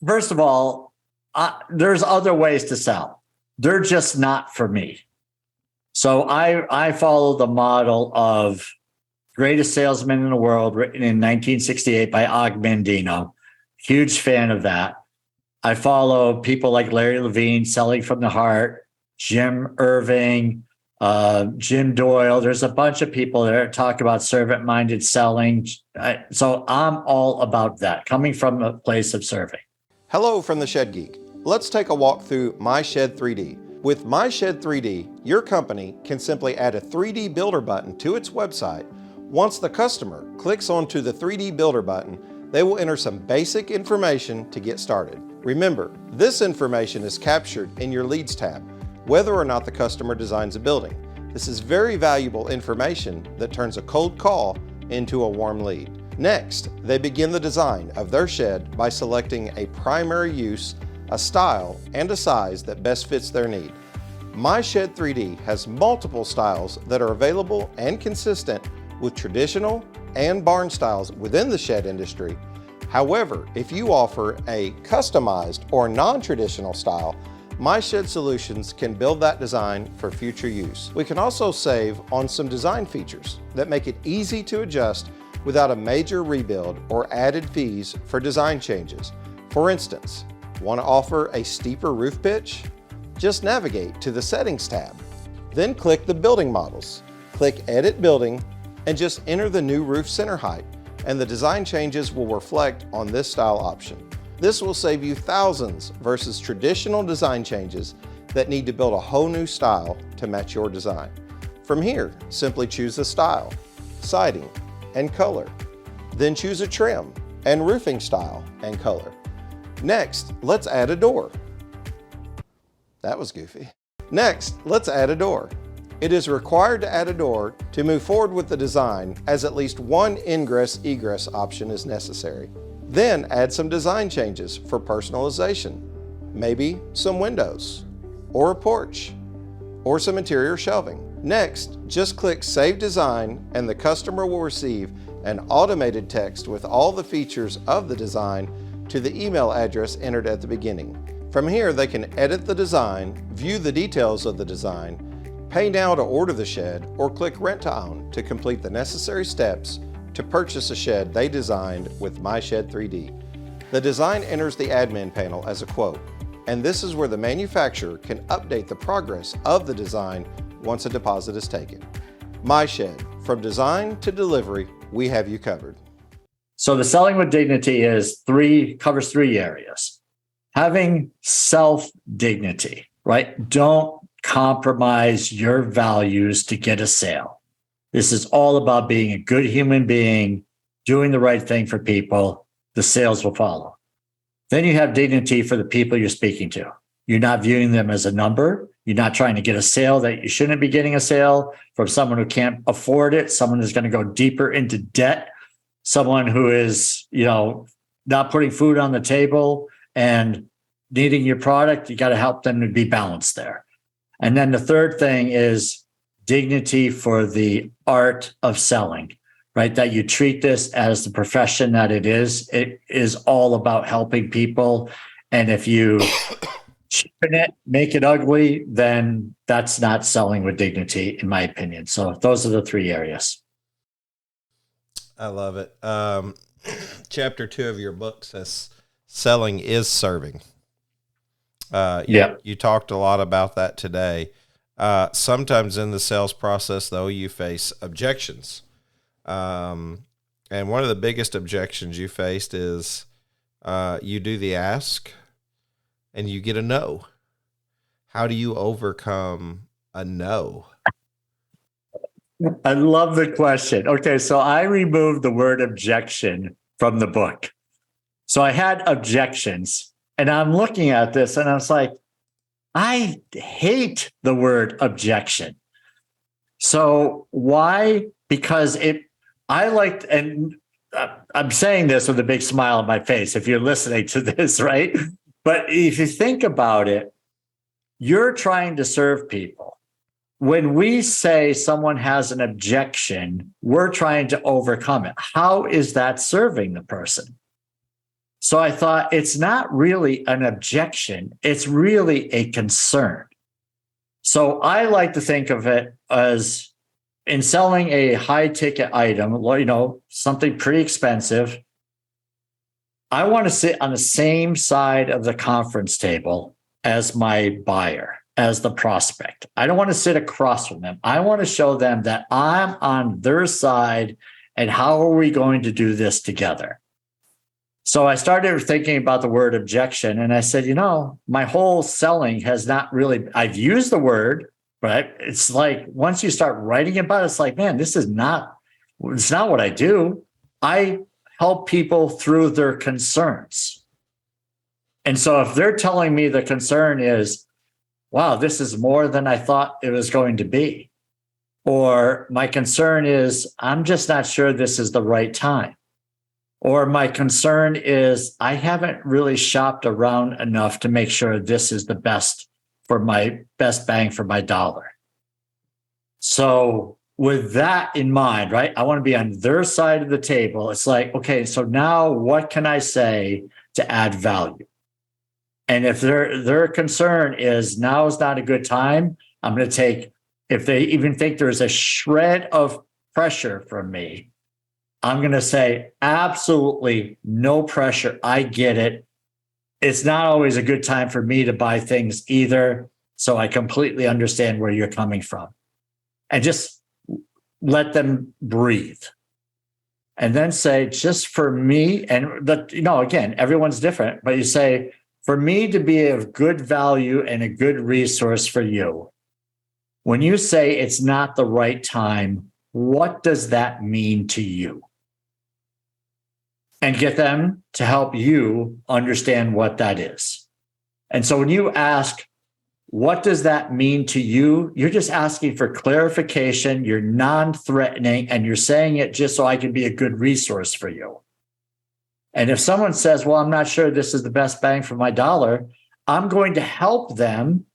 first of all, there's other ways to sell. They're just not for me. So I follow the model of Greatest Salesman in the World, written in 1968 by Og Mandino. Huge fan of that. I follow people like Larry Levine, Selling from the Heart, Jim Irving, Jim Doyle. There's a bunch of people that talk about servant-minded selling. So I'm all about that, coming from a place of serving. Hello from the Shed Geek. Let's take a walk through My Shed 3D. With My Shed 3D, your company can simply add a 3D builder button to its website. Once the customer clicks onto the 3D builder button, they will enter some basic information to get started. Remember, this information is captured in your Leads tab, whether or not the customer designs a building. This is very valuable information that turns a cold call into a warm lead. Next, they begin the design of their shed by selecting a primary use, a style, and a size that best fits their need. My Shed 3D has multiple styles that are available and consistent with traditional and barn styles within the shed industry. However, if you offer a customized or non-traditional style, My Shed Solutions can build that design for future use. We can also save on some design features that make it easy to adjust without a major rebuild or added fees for design changes. For instance, want to offer a steeper roof pitch? Just navigate to the Settings tab. Then click the Building Models. Click Edit Building and just enter the new roof center height and the design changes will reflect on this style option. This will save you thousands versus traditional design changes that need to build a whole new style to match your design. From here, simply choose a style, siding, and color. Then choose a trim and roofing style and color. Next, let's add a door. That was goofy. Next, let's add a door. It is required to add a door to move forward with the design, as at least one ingress-egress option is necessary. Then add some design changes for personalization. Maybe some windows, or a porch, or some interior shelving. Next, just click Save Design and the customer will receive an automated text with all the features of the design to the email address entered at the beginning. From here, they can edit the design, view the details of the design, pay now to order the shed, or click Rent to Own to complete the necessary steps to purchase a shed they designed with My Shed 3D. The design enters the admin panel as a quote, and this is where the manufacturer can update the progress of the design once a deposit is taken. My Shed, from design to delivery, we have you covered. So the selling with dignity covers three areas. Having self-dignity, right? Don't compromise your values to get a sale. This is all about being a good human being, doing the right thing for people. The sales will follow. Then you have dignity for the people you're speaking to. You're not viewing them as a number. You're not trying to get a sale that you shouldn't be getting a sale from someone who can't afford it, someone who's going to go deeper into debt, someone who is, not putting food on the table and needing your product. You got to help them to be balanced there. And then the third thing is dignity for the art of selling, right? That you treat this as the profession that it is. It is all about helping people. And if you cheapen it, make it ugly, then that's not selling with dignity, in my opinion. So those are the three areas. I love it. Chapter 2 of your book says selling is serving. You talked a lot about that today. Sometimes in the sales process, though, you face objections. And one of the biggest objections you faced is you do the ask and you get a no. How do you overcome a no? I love the question. Okay, so I removed the word objection from the book. So I had objections, and I'm looking at this and I was like, I hate the word objection. So why? Because and I'm saying this with a big smile on my face if you're listening to this, right? But if you think about it, you're trying to serve people. When we say someone has an objection, we're trying to overcome it. How is that serving the person? So I thought it's not really an objection. It's really a concern. So I like to think of it as in selling a high ticket item, something pretty expensive. I want to sit on the same side of the conference table as my buyer, as the prospect. I don't want to sit across from them. I want to show them that I'm on their side and how are we going to do this together? So I started thinking about the word objection and I said, my whole selling has not really, I've used the word, but it's like once you start writing about it, it's like, man, it's not what I do. I help people through their concerns. And so if they're telling me the concern is, wow, this is more than I thought it was going to be, or my concern is, I'm just not sure this is the right time. Or my concern is, I haven't really shopped around enough to make sure this is the best bang for my dollar. So with that in mind, right, I want to be on their side of the table. It's like, okay, so now what can I say to add value? And if their concern is now is not a good time, I'm going to take, if they even think there's a shred of pressure from me, I'm going to say, absolutely no pressure. I get it. It's not always a good time for me to buy things either. So I completely understand where you're coming from. And just let them breathe. and then say, just for me, and again, everyone's different, but you say, for me to be of good value and a good resource for you, when you say it's not the right time, what does that mean to you? And get them to help you understand what that is. And so when you ask, what does that mean to you? You're just asking for clarification. You're non-threatening, and you're saying it just so I can be a good resource for you. And if someone says, well, I'm not sure this is the best bang for my dollar, I'm going to help them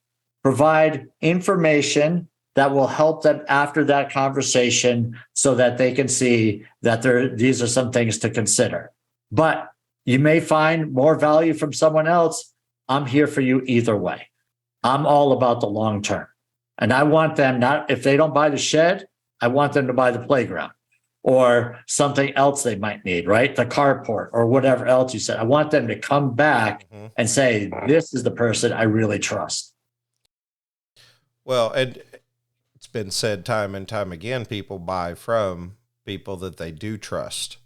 provide information that will help them after that conversation so that they can see that these are some things to consider. But you may find more value from someone else. I'm here for you either way. I'm all about the long term. And I want them if they don't buy the shed, I want them to buy the playground or something else they might need, right? The carport or whatever else you said. I want them to come back and say, this is the person I really trust. Well, and it's been said time and time again, people buy from people that they do trust.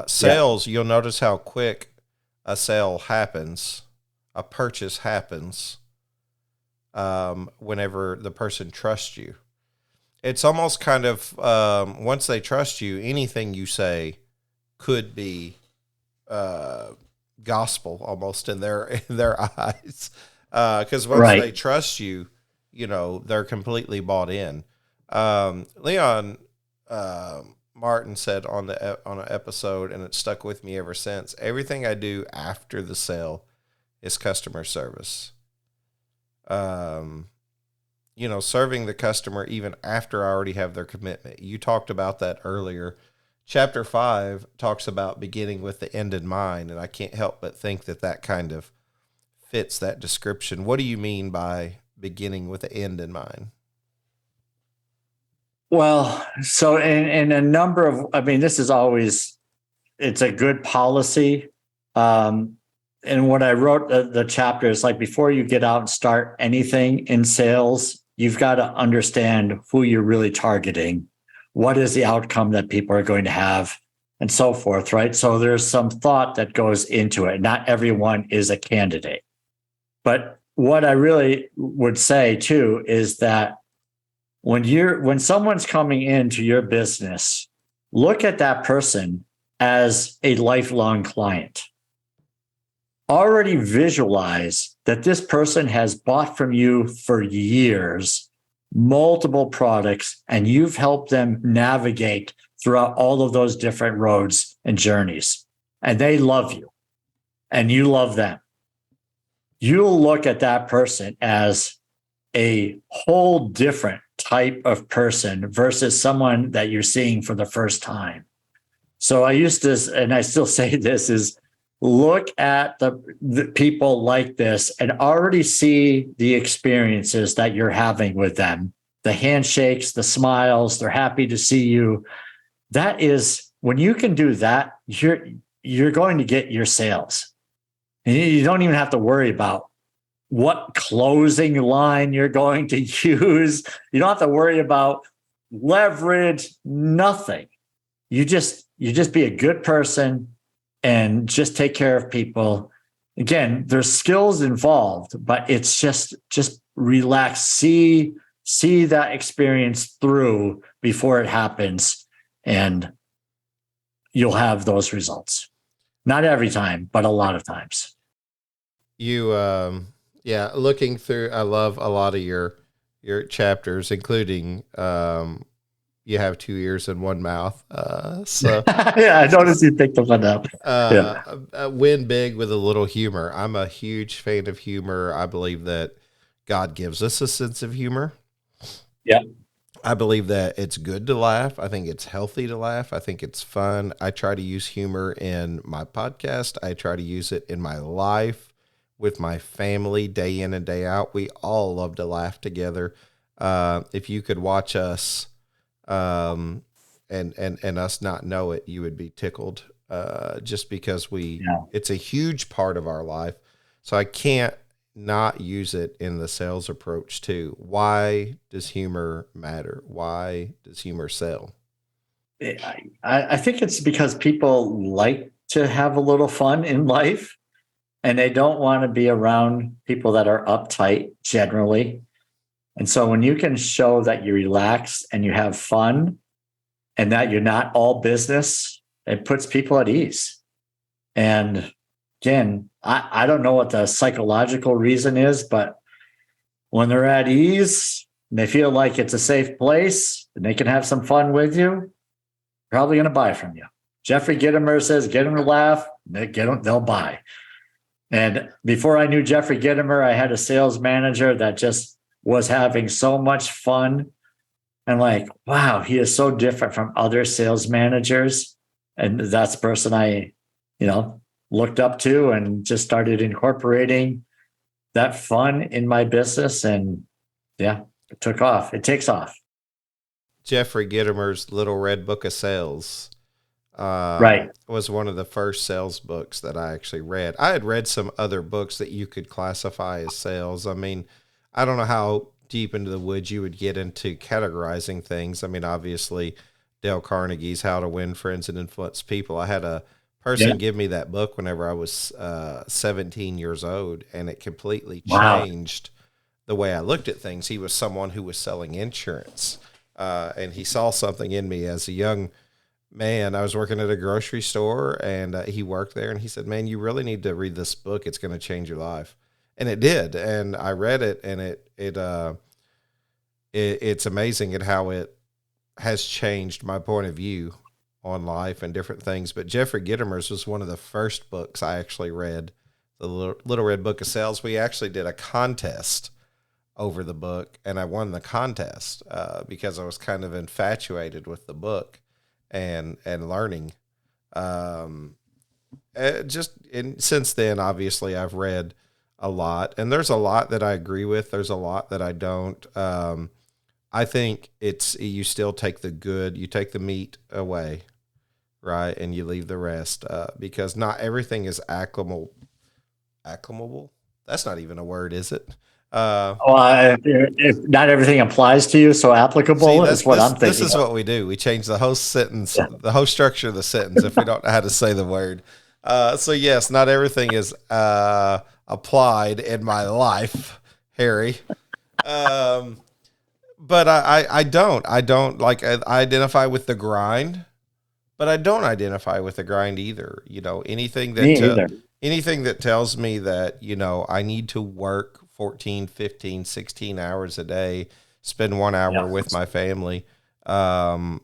Sales, You'll notice how quick a sale happens, a purchase happens whenever the person trusts you. It's almost kind of, once they trust you, anything you say could be gospel almost in their eyes. Because once they trust you, they're completely bought in. Leon Martin said on an episode, and it stuck with me ever since, everything I do after the sale is customer service. Serving the customer even after I already have their commitment. You talked about that earlier. Chapter 5 talks about beginning with the end in mind, and I can't help but think that kind of fits that description. What do you mean by beginning with the end in mind? Well, so in a number of, this is always, it's a good policy. And when I wrote the chapter, it's like before you get out and start anything in sales, you've got to understand who you're really targeting. What is the outcome that people are going to have and so forth, right? So there's some thought that goes into it. Not everyone is a candidate. But what I really would say too is that when someone's coming into your business, look at that person as a lifelong client. Already visualize that this person has bought from you for years, multiple products, and you've helped them navigate throughout all of those different roads and journeys. And they love you and you love them. You'll look at that person as a whole different type of person versus someone that you're seeing for the first time. So I used to, and I still say this, is look at the people like this and already see the experiences that you're having with them, the handshakes, the smiles, they're happy to see you. That is, when you can do that, you're going to get your sales. And you don't even have to worry about what closing line you're going to use. You don't have to worry about leverage, nothing. You just be a good person and just take care of people. Again, there's skills involved, but it's just relax, see that experience through before it happens, and you'll have those results. Not every time, but a lot of times. Looking through, I love a lot of your chapters, including you have 2 ears and one mouth. So yeah, I noticed you picked up on that. Win big with a little humor. I'm a huge fan of humor. I believe that God gives us a sense of humor. Yeah. I believe that it's good to laugh. I think it's healthy to laugh. I think it's fun. I try to use humor in my podcast. I try to use it in my life with my family day in and day out. We all love to laugh together. If you could watch us and us not know it, you would be tickled just because it's a huge part of our life. So I can't not use it in the sales approach too. Why does humor matter? Why does humor sell? I think it's because people like to have a little fun in life, and they don't want to be around people that are uptight generally. And so when you can show that you relax and you have fun and that you're not all business, it puts people at ease. And again, I don't know what the psychological reason is, but when they're at ease and they feel like it's a safe place and they can have some fun with you, probably going to buy from you. Jeffrey Gitomer says, get them to laugh, they'll buy. And before I knew Jeffrey Gitomer, I had a sales manager that just was having so much fun. And like, wow, he is so different from other sales managers. And that's the person I, looked up to and just started incorporating that fun in my business. And yeah, it took off. It takes off. Jeffrey Gitomer's Little Red Book of Sales right. was one of the first sales books that I actually read. I had read some other books that you could classify as sales. I mean, I don't know how deep into the woods you would get into categorizing things. I mean, obviously, Dale Carnegie's How to Win Friends and Influence People. I had a person give me that book whenever I was 17 years old, and it completely changed the way I looked at things. He was someone who was selling insurance, and he saw something in me as a young man. I was working at a grocery store, and he worked there, and he said, man, you really need to read this book. It's going to change your life. And it did. And I read it, and it's amazing at how it has changed my point of view on life and different things. But Jeffrey Gitomer's was one of the first books I actually read, the Little Red Book of Sales. We actually did a contest over the book, and I won the contest because I was kind of infatuated with the book and learning. And since then, obviously, I've read a lot, and there's a lot that I agree with. There's a lot that I don't. I think you still take the good, you take the meat away, right, and you leave the rest because not everything is acclamable. That's not even a word, is it? If not everything applies to you, so applicable is what I'm thinking. This is what we do. We change the whole sentence, the whole structure of the sentence if we don't know how to say the word. So yes, not everything is applied in my life, Harry. But I don't like, I identify with the grind, but I don't identify with the grind either. Anything that tells me that, I need to work 14, 15, 16 hours a day, spend 1 hour with my family. I'm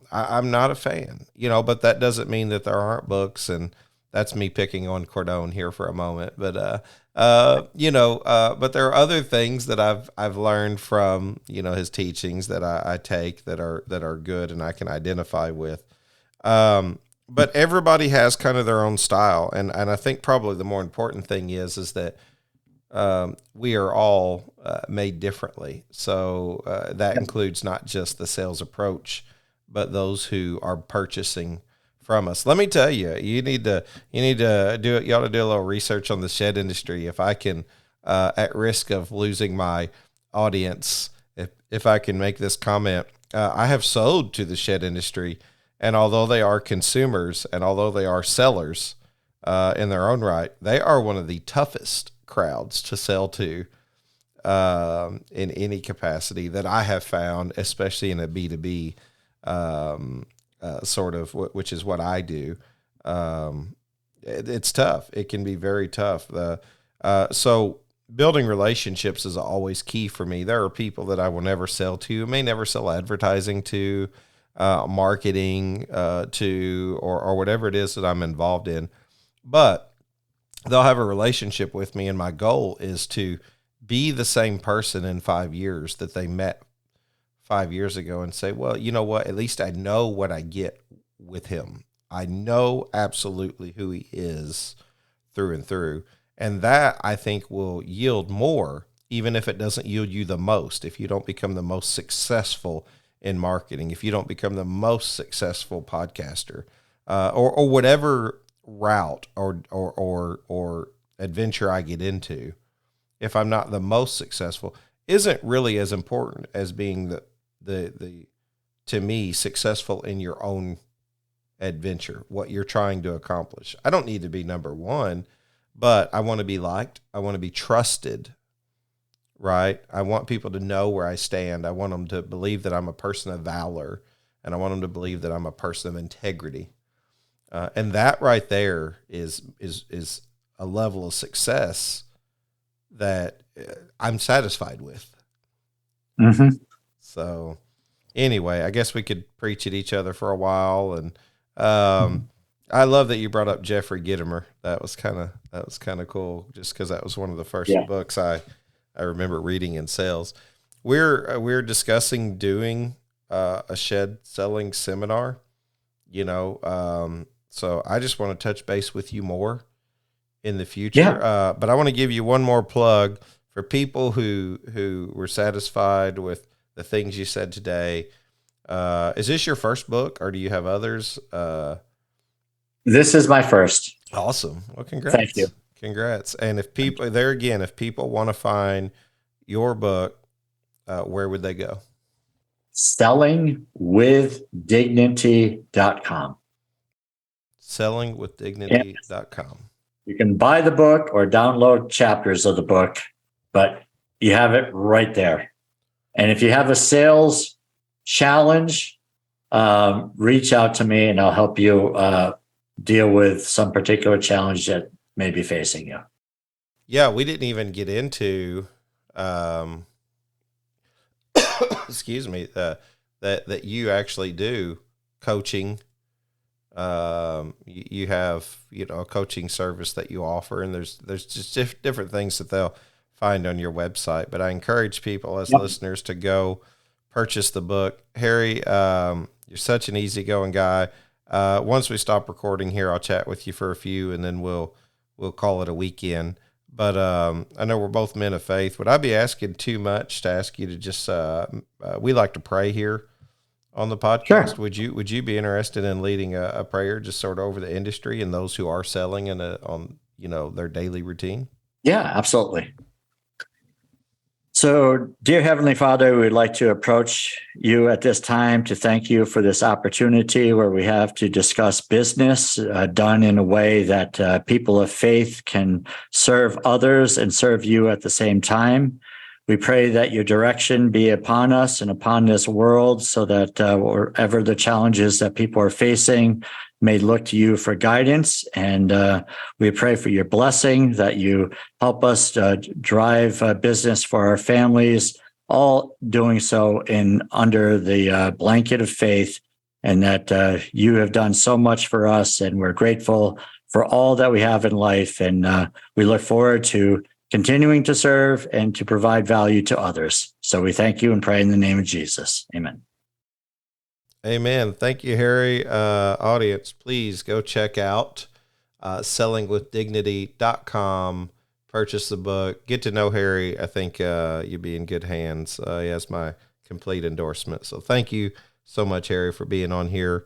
not a fan, but that doesn't mean that there aren't books, and that's me picking on Cordone here for a moment. But, but there are other things that I've learned from, his teachings that I take that are good and I can identify with. But everybody has kind of their own style. And I think probably the more important thing is that, we are all made differently. So that includes not just the sales approach, but those who are purchasing from us. Let me tell you, you need to do it. You ought to do a little research on the shed industry. If I can, at risk of losing my audience, if I can make this comment, I have sold to the shed industry, and although they are consumers and although they are sellers in their own right, they are one of the toughest crowds to sell to in any capacity that I have found, especially in a B2B sort of, which is what I do. It's tough. It can be very tough. So building relationships is always key for me. There are people that I will never sell to, may never sell advertising to, marketing to, or whatever it is that I'm involved in, but they'll have a relationship with me. And my goal is to be the same person in 5 years that they met 5 years ago and say, well, you know what, at least I know what I get with him. I know absolutely who he is through and through. And that, I think, will yield more, even if it doesn't yield you the most. If you don't become the most successful in marketing, if you don't become the most successful podcaster, or whatever route or adventure I get into, if I'm not the most successful, isn't really as important as being the to me, successful in your own adventure, what you're trying to accomplish. I don't need to be number one, but I want to be liked. I want to be trusted, right? I want people to know where I stand. I want them to believe that I'm a person of valor, and I want them to believe that I'm a person of integrity. And that right there is a level of success that I'm satisfied with. Mm-hmm. So anyway, I guess we could preach at each other for a while. And I love that you brought up Jeffrey Gitomer. That was kind of cool, just because that was one of the first books I remember reading in sales. We're discussing doing a shed selling seminar, so I just want to touch base with you more in the future. Yeah. But I want to give you one more plug for people who were satisfied with the things you said today. Is this your first book, or do you have others? This is my first. Awesome. Well, congrats. Thank you. Congrats. And if people want to find your book, where would they go? Sellingwithdignity.com. Sellingwithdignity.com. You can buy the book or download chapters of the book, but you have it right there. And if you have a sales challenge, reach out to me and I'll help you deal with some particular challenge that may be facing you. Yeah, we didn't even get into, excuse me, that you actually do coaching. You have, a coaching service that you offer, and there's just different things that they'll find on your website. But I encourage people as listeners to go purchase the book. Harry, you're such an easygoing guy. Once we stop recording here, I'll chat with you for a few, and then we'll call it a weekend. But I know we're both men of faith. Would I be asking too much to ask you to just? We like to pray here on the podcast. Sure. Would you be interested in leading a prayer just sort of over the industry and those who are selling on their daily routine? Yeah, absolutely. So, dear Heavenly Father, we'd like to approach you at this time to thank you for this opportunity where we have to discuss business done in a way that people of faith can serve others and serve you at the same time. We pray that your direction be upon us and upon this world so that wherever the challenges that people are facing may look to you for guidance. And we pray for your blessing, that you help us drive business for our families, all doing so under the blanket of faith, and that you have done so much for us. And we're grateful for all that we have in life. And we look forward to continuing to serve and to provide value to others. So we thank you and pray in the name of Jesus. Amen. Amen. Thank you, Harry. Audience, please go check out sellingwithdignity.com. Purchase the book. Get to know Harry. I think you'll be in good hands. He has my complete endorsement. So thank you so much, Harry, for being on here.